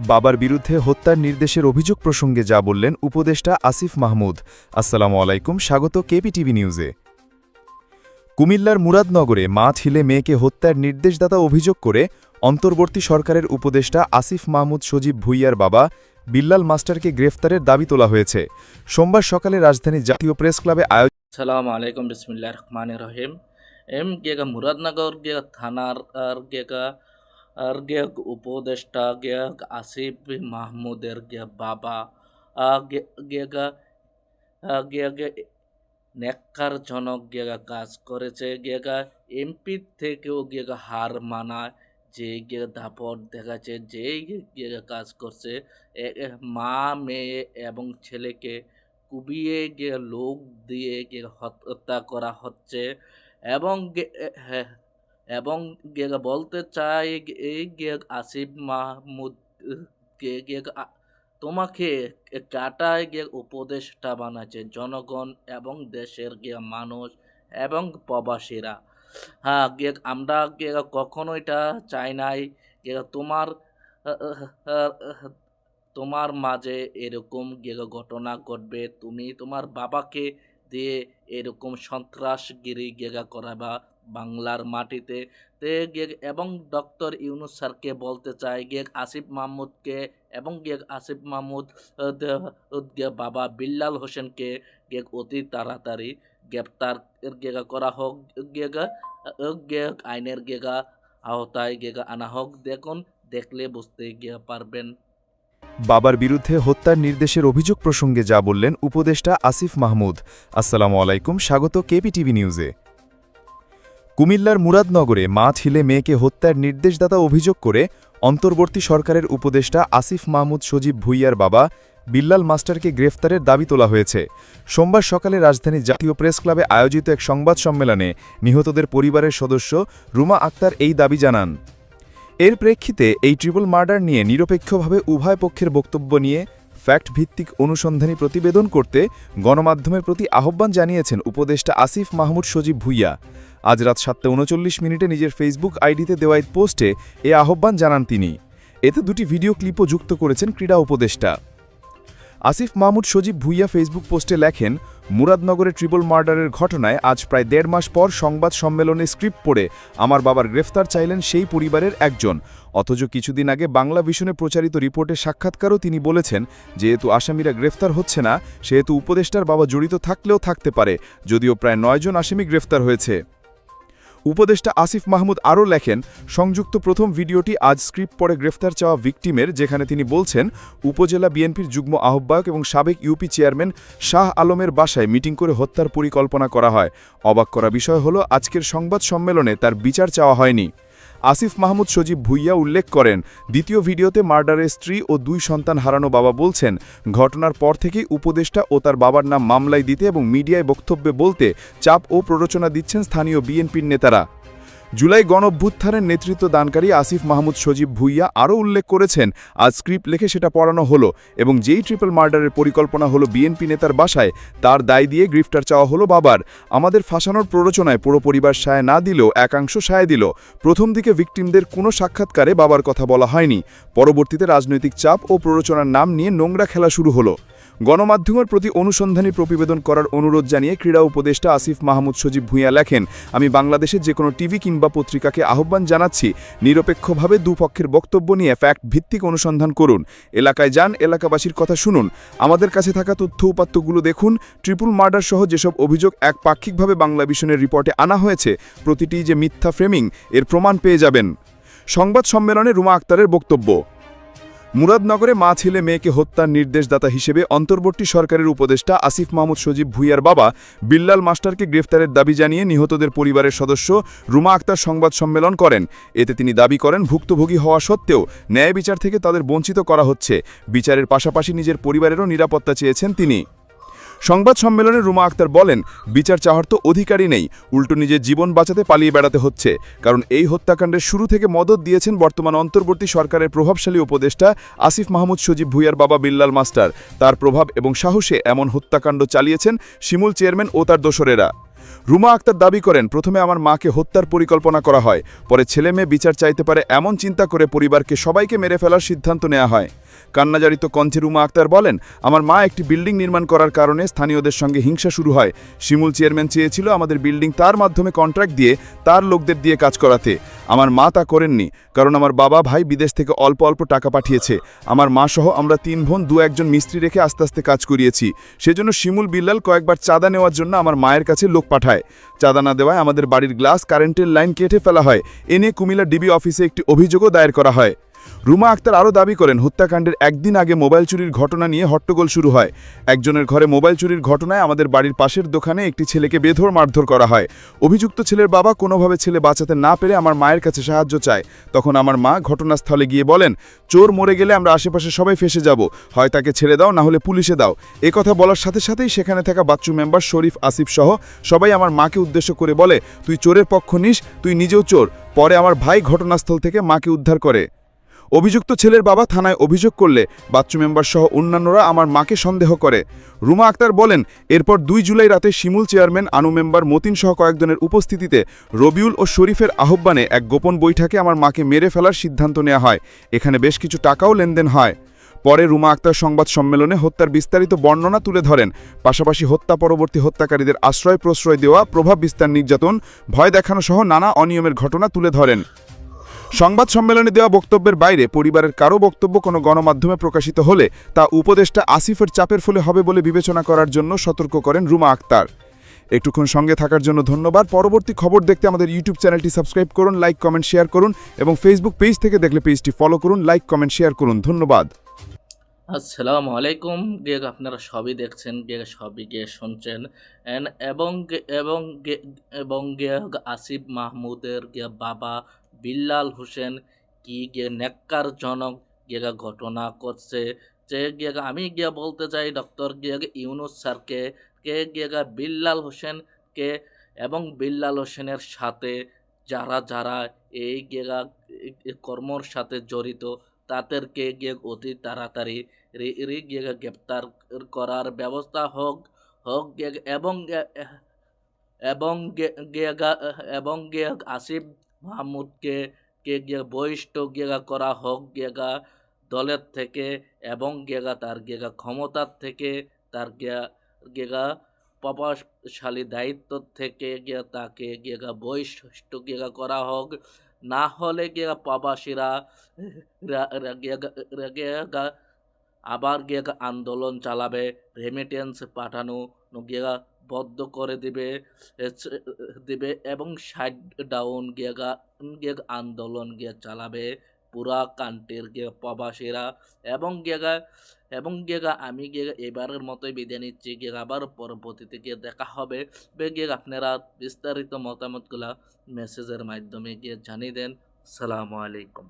বাবার বিরুদ্ধে হত্যার নির্দেশের অভিযোগ প্রসঙ্গে যা বললেন উপদেষ্টা আসিফ মাহমুদ। আসসালামু আলাইকুম, স্বাগত কেপিটিভি নিউজে। কুমিল্লার মুরাদনগরে মা ছিলে মেয়েকে হত্যার নির্দেশদাতা অভিযোগ করে অন্তর্বর্তী সরকারের উপদেষ্টা আসিফ মাহমুদ সজীব ভুইয়ার বাবা বিল্লাল মাস্টারকে গ্রেফতারের দাবি তোলা হয়েছে। সোমবার সকালে রাজধানীর জাতীয় প্রেস ক্লাবে আয়োজিত আসসালামু আলাইকুম, বিসমিল্লাহির রহমানির রহিম। গেগা মুরাদনগর গেগা থানার গেগ উপদেষ্টা গেগ আসিফ মাহমুদের বাবা গেগা গেগে নেককারজনক গেগা কাজ করেছে। গেগা এমপি থেকেও গেগা হার মানায় যে গিয়ে দাপট দেখাচ্ছে, যে গিয়ে কাজ করছে। মা মেয়ে এবং ছেলেকে কুবিয়ে গিয়ে লোক দিয়ে গিয়ে হত্যা করা হচ্ছে। এবং এবং বলতে চাই এই আসিফ মাহমুদ তোমাকে কাটায় গিয়ে উপদেষ্টা বানাচ্ছে জনগণ এবং দেশের মানুষ এবং প্রবাসীরা। হ্যাঁ, আমরা কখনো এটা চাই নাই তোমার তোমার মাঝে এরকম ঘটনা ঘটবে, তুমি তোমার বাবাকে দিয়ে এরকম সন্ত্রাসগিরি করাবা বাংলার মাটিতে। এবং ডক্টর ইউনূস স্যারকে বলতে চাই, আসিফ মাহমুদকে এবং আসিফ মাহমুদ বাবা বিল্লাল হোসেনকে অতি তাড়াতাড়ি গ্রেপ্তার করা হোক, আইনের আওতায় আনা হোক। দেখলে বুঝতে পারবেন। বাবার বিরুদ্ধে হত্যার নির্দেশের অভিযোগ প্রসঙ্গে যা বললেন উপদেষ্টা আসিফ মাহমুদ। আসসালামু আলাইকুম, স্বাগত কেপিটিভি নিউজে। কুমিল্লার মুরাদনগরে মা ছিলে মেয়েকে হত্যার নির্দেশদাতা অভিযোগ করে অন্তর্বর্তী সরকারের উপদেষ্টা আসিফ মাহমুদ সজীব ভুইয়ার বাবা বিল্লাল মাস্টারকে গ্রেফতারের দাবি তোলা হয়েছে। সোমবার সকালে রাজধানীর জাতীয় প্রেস ক্লাবে আয়োজিত এক সংবাদ সম্মেলনে নিহতদের পরিবারের সদস্য রুমা আক্তার এই দাবি জানান। এর প্রেক্ষিতে এই ট্রিপল মার্ডার নিয়ে নিরপেক্ষভাবে উভয় পক্ষের বক্তব্য নিয়ে ফ্যাক্ট ভিত্তিক অনুসন্ধানী প্রতিবেদন করতে গণমাধ্যমের প্রতি আহ্বান জানিয়েছেন উপদেষ্টা আসিফ মাহমুদ সজীব ভুইয়া। আজ রাত 7:39 নিজের ফেসবুক আইডিতে দেওয়া এক পোস্টে এ আহ্বান জানান তিনি। এতে দুটি ভিডিও ক্লিপও যুক্ত করেছেন ক্রীড়া উপদেষ্টা। আসিফ মাহমুদ সজীব ভুইয়া ফেসবুক পোস্টে লেখেন, মুরাদনগরে ট্রিপল মার্ডারের ঘটনায় আজ প্রায় 1.5 মাস পর সংবাদ সম্মেলনে স্ক্রিপ্ট পড়ে আমার বাবার গ্রেফতার চাইলেন সেই পরিবারের একজন। অথচ কিছুদিন আগে বাংলা ভিশনে প্রচারিত রিপোর্টের সাক্ষাৎকারও তিনি বলেছেন, যেহেতু আসামিরা গ্রেফতার হচ্ছে না সেহেতু উপদেষ্টার বাবা জড়িত থাকলেও থাকতে পারে, যদিও প্রায় 9 জন আসামি গ্রেফতার হয়েছে। উপদেষ্টা আসিফ মাহমুদ আরও লেখেন, সংযুক্ত প্রথম ভিডিওটি আজ স্ক্রিপ্ট পড়ে গ্রেফতার চাওয়া ভিকটিমের, যেখানে তিনি বলছেন উপজেলা বিএনপির যুগ্ম আহ্বায়ক এবং সাবেক ইউপি চেয়ারম্যান শাহ আলমের বাসায় মিটিং করে হত্যার পরিকল্পনা করা হয়। অবাক করা বিষয় হল আজকের সংবাদ সম্মেলনে তার বিচার চাওয়া হয়নি। আসিফ মাহমুদ সজীব ভুইয়া উল্লেখ করেন, দ্বিতীয় ভিডিওতে মার্ডারের স্ত্রী ও 2 সন্তান হারানো বাবা বলছেন, ঘটনার পর থেকেই উপদেষ্টা ও তার বাবার নাম মামলায় দিতে এবং মিডিয়ায় বক্তব্যে বলতে চাপ ও প্ররোচনা দিচ্ছেন স্থানীয় বিএনপির নেতারা। জুলাই গণঅভ্যুত্থানের নেতৃত্ব দানকারী আসিফ মাহমুদ সজীব ভুইয়া আরও উল্লেখ করেছেন, আজ স্ক্রিপ্ট লিখে সেটা পড়ানো হলো এবং যেই ট্রিপল মার্ডারের পরিকল্পনা হলো বিএনপি নেতার বাসায়, তার দায় দিয়ে গ্রেফতার চাওয়া হলো বাবার। আমাদের ফাঁসানোর প্ররোচনায় পুরো পরিবার সায় না দিলেও একাংশ সায় দিল। প্রথম দিকে ভিকটিমদের কোনো সাক্ষাৎকারে বাবার কথা বলা হয়নি, পরবর্তীতে রাজনৈতিক চাপ ও প্ররোচনার নাম নিয়ে নোংরা খেলা শুরু হলো। গণমাধ্যমের প্রতি অনুসন্ধানী প্রতিবেদন করার অনুরোধ জানিয়ে ক্রীড়া উপদেষ্টা আসিফ মাহমুদ সজীব ভুইয়া লেখেন, আমি বাংলাদেশের যে কোনো টিভি কিংবা পত্রিকাকে আহ্বান জানাচ্ছি, নিরপেক্ষভাবে দুপক্ষের বক্তব্য নিয়ে ফ্যাক্ট ভিত্তিক অনুসন্ধান করুন। এলাকায় যান, এলাকাবাসীর কথা শুনুন, আমাদের কাছে থাকা তথ্য উপাত্তগুলো দেখুন। ট্রিপল মার্ডার সহ যেসব অভিযোগ একপাক্ষিকভাবে বাংলা ভিশনের রিপোর্টে আনা হয়েছে, প্রতিটি যে মিথ্যা ফ্রেমিং, এর প্রমাণ পেয়ে যাবেন। সংবাদ সম্মেলনে রুমা আক্তারের বক্তব্য। মুরাদনগরে মা ছেলে মেয়েকে হত্যার নির্দেশদাতা হিসেবে অন্তর্বর্তী সরকারের উপদেষ্টা আসিফ মাহমুদ সজীব ভুইয়ার বাবা বিল্লাল মাস্টারকে গ্রেফতারের দাবি জানিয়ে নিহতদের পরিবারের সদস্য রুমা আক্তার সংবাদ সম্মেলন করেন। এতে তিনি দাবি করেন, ভুক্তভোগী হওয়া সত্ত্বেও ন্যায় বিচার থেকে তাদের বঞ্চিত করা হচ্ছে। বিচারের পাশাপাশি নিজের পরিবারেরও নিরাপত্তা চেয়েছেন তিনি। সংবাদ সম্মেলনে রুমা আক্তার বলেন, বিচার চাওয়ার তো অধিকারই নেই, উল্টো নিজের জীবন বাঁচাতে পালিয়ে বেড়াতে হচ্ছে। কারণ এই হত্যাকাণ্ডের শুরু থেকে মদত দিয়েছেন বর্তমান অন্তর্বর্তী সরকারের প্রভাবশালী উপদেষ্টা আসিফ মাহমুদ সজীব ভুইয়ার বাবা বিল্লাল মাস্টার। তার প্রভাব এবং সাহসে এমন হত্যাকাণ্ড চালিয়েছেন শিমুল চেয়ারম্যান ও তার দোসরেরা। রুমা আক্তার দাবি করেন, প্রথমে আমার মাকে হত্যার পরিকল্পনা করা হয়, পরে ছেলে মেয়ে বিচার চাইতে পারে এমন চিন্তা করে পরিবারকে সবাইকে মেরে ফেলার সিদ্ধান্ত নেওয়া হয়। কান্নাজারিত কণ্ঠে রুমা আক্তার বলেন, আমার মা একটি বিল্ডিং নির্মাণ করার কারণে স্থানীয়দের সঙ্গে হিংসা শুরু হয়। শিমুল চেয়ারম্যান চেয়েছিল আমাদের বিল্ডিং তার মাধ্যমে কন্ট্রাক্ট দিয়ে তার লোকদের দিয়ে কাজ করাতে। আমার মা তা করেননি, কারণ আমার বাবা ভাই বিদেশ থেকে অল্প অল্প টাকা পাঠিয়েছে। আমার মা সহ আমরা 3 বোন 2-1 মিস্ত্রি রেখে আস্তে আস্তে কাজ করিয়েছি। সেজন্য শিমুল বিল্লাল কয়েকবার চাঁদা নেওয়ার জন্য আমার মায়ের কাছে লোক পাঠায়। চাঁদা না দেওয়ায় আমাদের বাড়ির গ্লাস কারেন্টের লাইন কেটে ফেলা হয়। এ নিয়ে কুমিল্লা ডিবি অফিসে একটি অভিযোগও দায়ের করা হয়। রুমা আক্তার আরও দাবি করেন, হত্যাকাণ্ডের একদিন আগে মোবাইল চুরির ঘটনা নিয়ে হট্টগোল শুরু হয়। একজনের ঘরে মোবাইল চুরির ঘটনায় আমাদের বাড়ির পাশের দোকানে একটি ছেলেকে বেধড় মারধর করা হয়। অভিযুক্ত ছেলের বাবা কোনোভাবে ছেলে বাঁচাতে না পেরে আমার মায়ের কাছে সাহায্য চায়। তখন আমার মা ঘটনাস্থলে গিয়ে বলেন, চোর মরে গেলে আমরা আশেপাশে সবাই ফেসে যাব, হয় তাকে ছেড়ে দাও না হলে পুলিশে দাও। এ কথা বলার সাথে সাথেই সেখানে থাকা বাচ্চু মেম্বার শরীফ আসিফ সহ সবাই আমার মাকে উদ্দেশ্য করে বলে, তুই চোরের পক্ষ নিস, তুই নিজেও চোর। পরে আমার ভাই ঘটনাস্থল থেকে মাকে উদ্ধার করে। অভিযুক্ত ছেলের বাবা থানায় অভিযোগ করলে বাচ্চু মেম্বার সহ অন্যান্যরা আমার মাকে সন্দেহ করে। রুমা আক্তার বলেন, এরপর 2 জুলাই রাতে শিমুল চেয়ারম্যান আনু মেম্বার মতিন সহ কয়েকজনের উপস্থিতিতে রবিউল ও শরীফের আহ্বানে এক গোপন বৈঠকে আমার মাকে মেরে ফেলার সিদ্ধান্ত নেওয়া হয়। এখানে বেশ কিছু টাকাও লেনদেন হয়। পরে রুমা আক্তার সংবাদ সম্মেলনে হত্যার বিস্তারিত বর্ণনা তুলে ধরেন। পাশাপাশি হত্যা পরবর্তী হত্যাকারীদের আশ্রয় প্রশ্রয় দেওয়া, প্রভাব বিস্তার, নির্যাতন, ভয় দেখানো সহ নানা অনিয়মের ঘটনা তুলে ধরেন। সংবাদ সম্মেলনে দেওয়া বক্তব্যের বাইরে পরিবারের কারো বক্তব্য কোনো গণমাধ্যমে প্রকাশিত হলে তা উপদেষ্টা আসিফের চাপের ফলে হবে বলে বিবেচনা করার জন্য সতর্ক করেন রুমা আক্তার। একটুক্ষণ সঙ্গে থাকার জন্য ধন্যবাদ। পরবর্তী খবর দেখতে আমাদের ইউটিউব চ্যানেলটি সাবস্ক্রাইব করুন, লাইক কমেন্ট শেয়ার করুন এবং ফেসবুক পেজ থেকে দেখলে পেজটি ফলো করুন, লাইক কমেন্ট শেয়ার করুন। ধন্যবাদ। আসসালামু আলাইকুম। আপনারা সবই দেখছেন, সবই শুনছেন। এবং এবং এবং আসিফ মাহমুদের বাবা বিল্লাল হোসেন কি নেক্কারজনক ঘটনা করছে। যে আমি বলতে চাই ডক্টর ইউনুস স্যারকে, বিল্লাল হোসেনকে এবং বিল্লাল হোসেনের সাথে যারা যারা এই কর্মর সাথে জড়িত তাদেরকে অতি তাড়াতাড়ি গ্রেপ্তার করার ব্যবস্থা হোক হোক এবং এবং এবং আসিফ মাহমুদকে বহিষ্ঠ করা হোক দলের থেকে এবং তার ক্ষমতার থেকে, তার প্রভাবশালী দায়িত্ব থেকে তাকে বহিষ্ঠ করা হোক। না হলে প্রবাসীরা আবার আন্দোলন চালাবে, রেমিটেন্স পাঠানো বন্ধ করে দিবে এবং শাট ডাউন আন্দোলন চালাবে পুরা কান্ট্রির প্রবাসীরা। এবং আমি এবারের মতোই বিদায় নিচ্ছি। আবার পরবর্তীতে দেখা হবে। আপনারা বিস্তারিত মতামতগুলা মেসেজের মাধ্যমে জানিয়ে দেন। সালামু আলাইকুম।